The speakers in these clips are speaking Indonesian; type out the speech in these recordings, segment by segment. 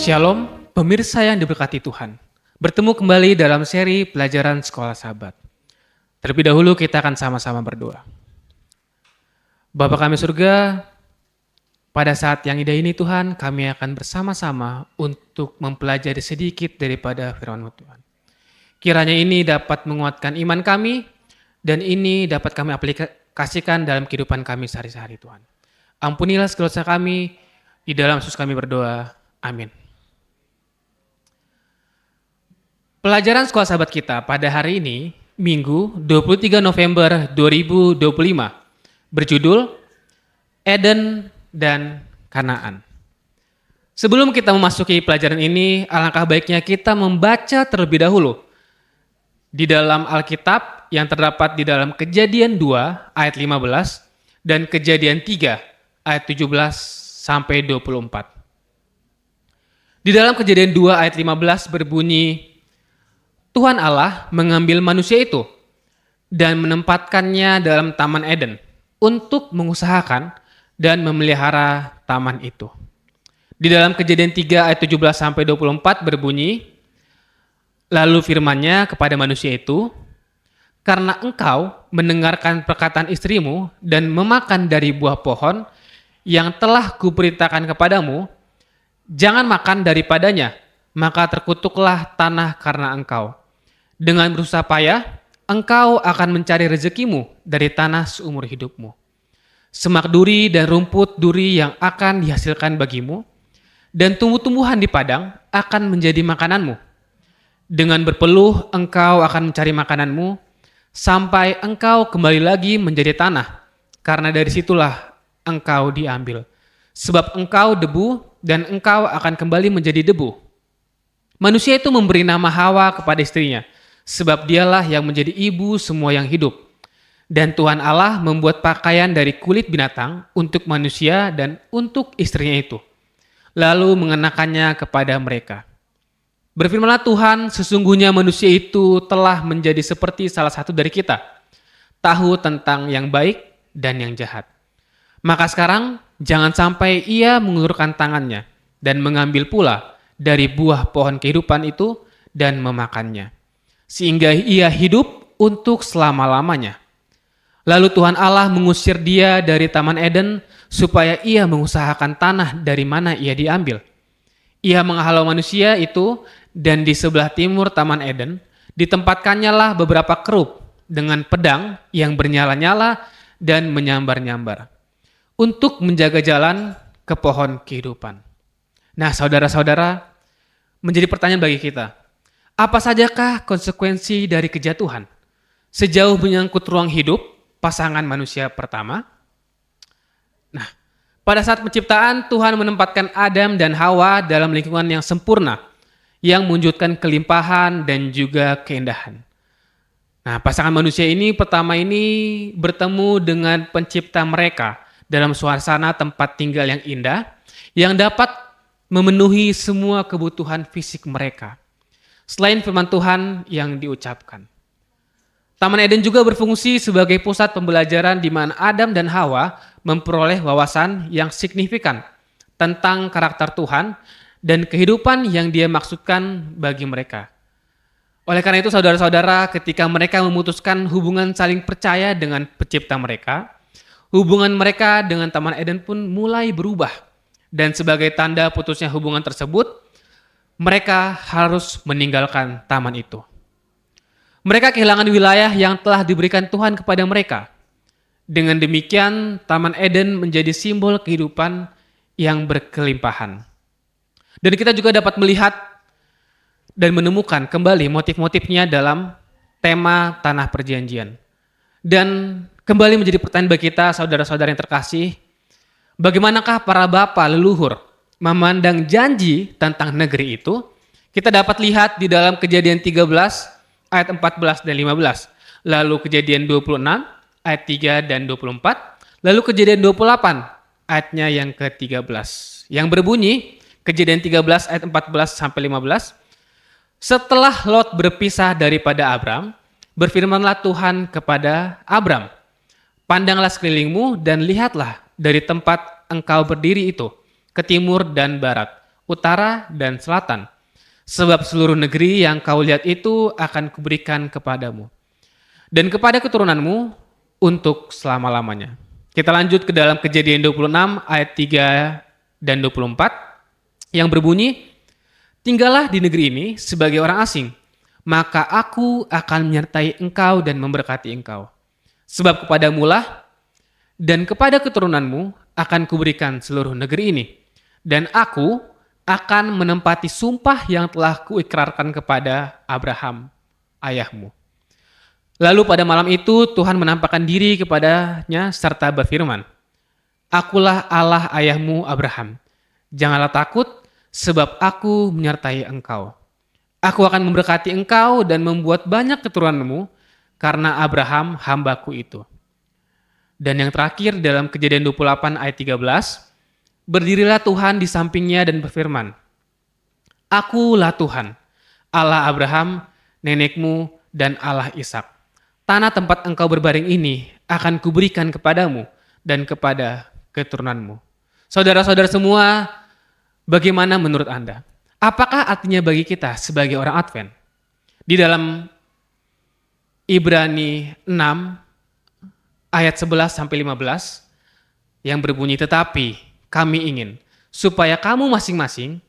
Shalom, pemirsa yang diberkati Tuhan. Bertemu kembali dalam seri pelajaran Sekolah Sahabat. Terlebih dahulu kita akan sama-sama berdoa. Bapa kami surga, pada saat yang indah ini Tuhan, kami akan bersama-sama untuk mempelajari sedikit daripada firman-Mu Tuhan. Kiranya ini dapat menguatkan iman kami, dan ini dapat kami aplikasikan dalam kehidupan kami sehari-hari Tuhan. Ampunilah segala dosa kami, di dalam Yesus kami berdoa. Amin. Pelajaran Sekolah Sahabat kita pada hari ini, Minggu 23 November 2025, berjudul Eden dan Kanaan. Sebelum kita memasuki pelajaran ini, alangkah baiknya kita membaca terlebih dahulu di dalam Alkitab yang terdapat di dalam Kejadian 2 ayat 15 dan Kejadian 3 ayat 17 sampai 24. Di dalam Kejadian 2 ayat 15 berbunyi, Tuhan Allah mengambil manusia itu dan menempatkannya dalam Taman Eden untuk mengusahakan dan memelihara taman itu. Di dalam Kejadian 3 ayat 17 sampai 24 berbunyi, lalu firman-Nya kepada manusia itu, karena engkau mendengarkan perkataan istrimu dan memakan dari buah pohon yang telah kuperintahkan kepadamu, jangan makan daripadanya, maka terkutuklah tanah karena engkau. Dengan berusaha payah, engkau akan mencari rezekimu dari tanah seumur hidupmu. Semak duri dan rumput duri yang akan dihasilkan bagimu, dan tumbuh-tumbuhan di padang akan menjadi makananmu. Dengan berpeluh engkau akan mencari makananmu, sampai engkau kembali lagi menjadi tanah, karena dari situlah engkau diambil. Sebab engkau debu, dan engkau akan kembali menjadi debu. Manusia itu memberi nama Hawa kepada istrinya, sebab dialah yang menjadi ibu semua yang hidup. Dan Tuhan Allah membuat pakaian dari kulit binatang untuk manusia dan untuk istrinya itu, lalu mengenakannya kepada mereka. Berfirmanlah Tuhan, sesungguhnya manusia itu telah menjadi seperti salah satu dari kita, tahu tentang yang baik dan yang jahat. Maka sekarang jangan sampai ia mengulurkan tangannya dan mengambil pula dari buah pohon kehidupan itu dan memakannya, sehingga ia hidup untuk selama-lamanya. Lalu Tuhan Allah mengusir dia dari Taman Eden supaya ia mengusahakan tanah dari mana ia diambil. Ia menghalau manusia itu, dan di sebelah timur Taman Eden ditempatkannya lah beberapa kerub dengan pedang yang bernyala-nyala dan menyambar-nyambar, untuk menjaga jalan ke pohon kehidupan. Nah, saudara-saudara, menjadi pertanyaan bagi kita, apa sajakah konsekuensi dari kejatuhan sejauh menyangkut ruang hidup pasangan manusia pertama? Nah, pada saat penciptaan, Tuhan menempatkan Adam dan Hawa dalam lingkungan yang sempurna, yang mewujudkan kelimpahan dan juga keindahan. Nah, pasangan manusia ini pertama ini bertemu dengan pencipta mereka dalam suasana tempat tinggal yang indah, yang dapat memenuhi semua kebutuhan fisik mereka, selain firman Tuhan yang diucapkan. Taman Eden juga berfungsi sebagai pusat pembelajaran di mana Adam dan Hawa memperoleh wawasan yang signifikan tentang karakter Tuhan dan kehidupan yang Dia maksudkan bagi mereka. Oleh karena itu, saudara-saudara, ketika mereka memutuskan hubungan saling percaya dengan pencipta mereka, hubungan mereka dengan Taman Eden pun mulai berubah. Dan sebagai tanda putusnya hubungan tersebut, mereka harus meninggalkan taman itu. Mereka kehilangan wilayah yang telah diberikan Tuhan kepada mereka. Dengan demikian, Taman Eden menjadi simbol kehidupan yang berkelimpahan. Dan kita juga dapat melihat dan menemukan kembali motif-motifnya dalam tema Tanah Perjanjian. Dan kembali menjadi pertanyaan bagi kita, saudara-saudara yang terkasih, bagaimanakah para bapa leluhur memandang janji tentang negeri itu? Kita dapat lihat di dalam Kejadian 13 ayat 14 dan 15, lalu Kejadian 26 ayat 3 dan 24, lalu Kejadian 28 ayatnya yang ke-13, yang berbunyi, Kejadian 13 ayat 14 sampai 15, setelah Lot berpisah daripada Abram, berfirmanlah Tuhan kepada Abram, pandanglah sekelilingmu dan lihatlah dari tempat engkau berdiri itu, ke timur dan barat, utara, dan selatan. Sebab seluruh negeri yang kau lihat itu akan kuberikan kepadamu dan kepada keturunanmu untuk selama-lamanya. Kita lanjut ke dalam Kejadian 26 ayat 3 dan 24 yang berbunyi, tinggallah di negeri ini sebagai orang asing, maka aku akan menyertai engkau dan memberkati engkau. Sebab kepadamulah dan kepada keturunanmu akan kuberikan seluruh negeri ini. Dan aku akan menempati sumpah yang telah kuikrarkan kepada Abraham, ayahmu. Lalu pada malam itu Tuhan menampakkan diri kepadanya serta berfirman, Akulah Allah ayahmu Abraham. Janganlah takut, sebab aku menyertai engkau. Aku akan memberkati engkau dan membuat banyak keturunanmu karena Abraham hambaku itu. Dan yang terakhir dalam Kejadian 28 ayat 13, berdirilah Tuhan di sampingnya dan berfirman, Akulah Tuhan, Allah Abraham, nenekmu, dan Allah Ishak. Tanah tempat engkau berbaring ini akan kuberikan kepadamu dan kepada keturunanmu. Saudara-saudara semua, bagaimana menurut Anda? Apakah artinya bagi kita sebagai orang Advent? Di dalam Ibrani 6 ayat 11 sampai 15 yang berbunyi, tetapi kami ingin supaya kamu masing-masing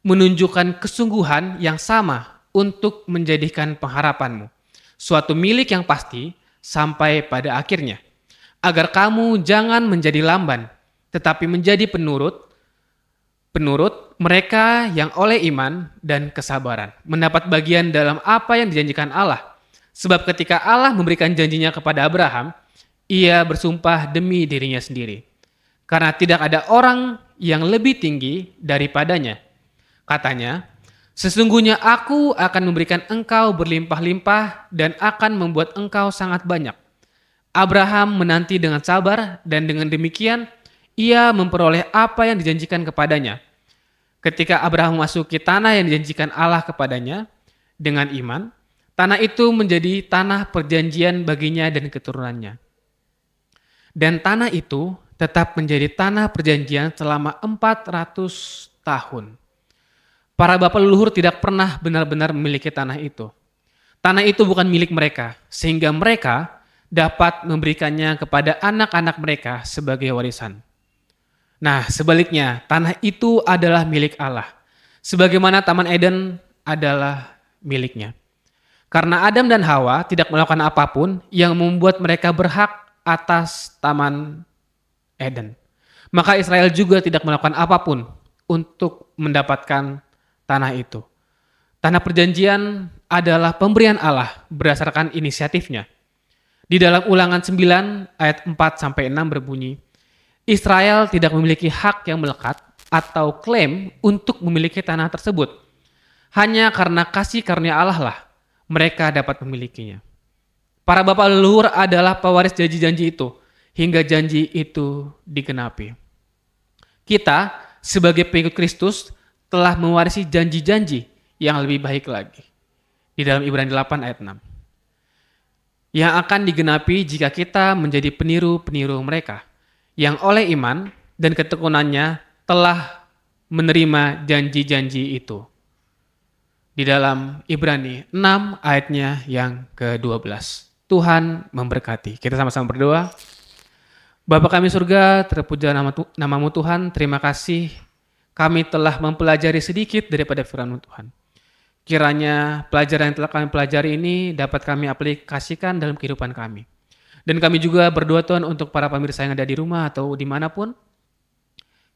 menunjukkan kesungguhan yang sama untuk menjadikan pengharapanmu suatu milik yang pasti sampai pada akhirnya, agar kamu jangan menjadi lamban, tetapi menjadi penurut mereka yang oleh iman dan kesabaran mendapat bagian dalam apa yang dijanjikan Allah. Sebab ketika Allah memberikan janjinya kepada Abraham, ia bersumpah demi dirinya sendiri, karena tidak ada orang yang lebih tinggi daripadanya. Katanya, sesungguhnya aku akan memberikan engkau berlimpah-limpah dan akan membuat engkau sangat banyak. Abraham menanti dengan sabar dan dengan demikian ia memperoleh apa yang dijanjikan kepadanya. Ketika Abraham memasuki tanah yang dijanjikan Allah kepadanya dengan iman, tanah itu menjadi tanah perjanjian baginya dan keturunannya. Dan tanah itu tetap menjadi tanah perjanjian selama 400 tahun. Para bapak leluhur tidak pernah benar-benar memiliki tanah itu. Tanah itu bukan milik mereka, sehingga mereka dapat memberikannya kepada anak-anak mereka sebagai warisan. Nah, sebaliknya, tanah itu adalah milik Allah, sebagaimana Taman Eden adalah miliknya. Karena Adam dan Hawa tidak melakukan apapun yang membuat mereka berhak atas Taman Eden, maka Israel juga tidak melakukan apapun untuk mendapatkan tanah itu. Tanah perjanjian adalah pemberian Allah berdasarkan inisiatifnya. Di dalam Ulangan 9 ayat 4 sampai 6 berbunyi, Israel tidak memiliki hak yang melekat atau klaim untuk memiliki tanah tersebut. Hanya karena kasih karunia Allah lah mereka dapat memilikinya. Para bapak leluhur adalah pewaris janji-janji itu hingga janji itu digenapi. Kita sebagai pengikut Kristus telah mewarisi janji-janji yang lebih baik lagi. Di dalam Ibrani 8 ayat 6. Yang akan digenapi jika kita menjadi peniru-peniru mereka, yang oleh iman dan ketekunannya telah menerima janji-janji itu. Di dalam Ibrani 6 ayatnya yang ke-12. Tuhan memberkati. Kita sama-sama berdoa. Bapa kami surga, terpuja namamu Tuhan, terima kasih kami telah mempelajari sedikit daripada firman Tuhan. Kiranya pelajaran yang telah kami pelajari ini dapat kami aplikasikan dalam kehidupan kami. Dan kami juga berdoa Tuhan untuk para pemirsa yang ada di rumah atau dimanapun.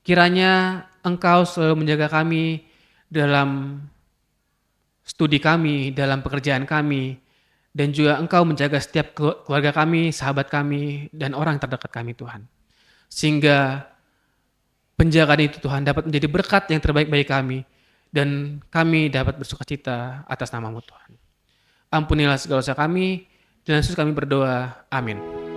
Kiranya Engkau selalu menjaga kami dalam studi kami, dalam pekerjaan kami. Dan juga Engkau menjaga setiap keluarga kami, sahabat kami, dan orang terdekat kami Tuhan. Sehingga penjagaan itu Tuhan dapat menjadi berkat yang terbaik bagi kami dan kami dapat bersukacita atas nama-Mu Tuhan. Ampunilah segala dosa kami, dan Yesus kami berdoa. Amin.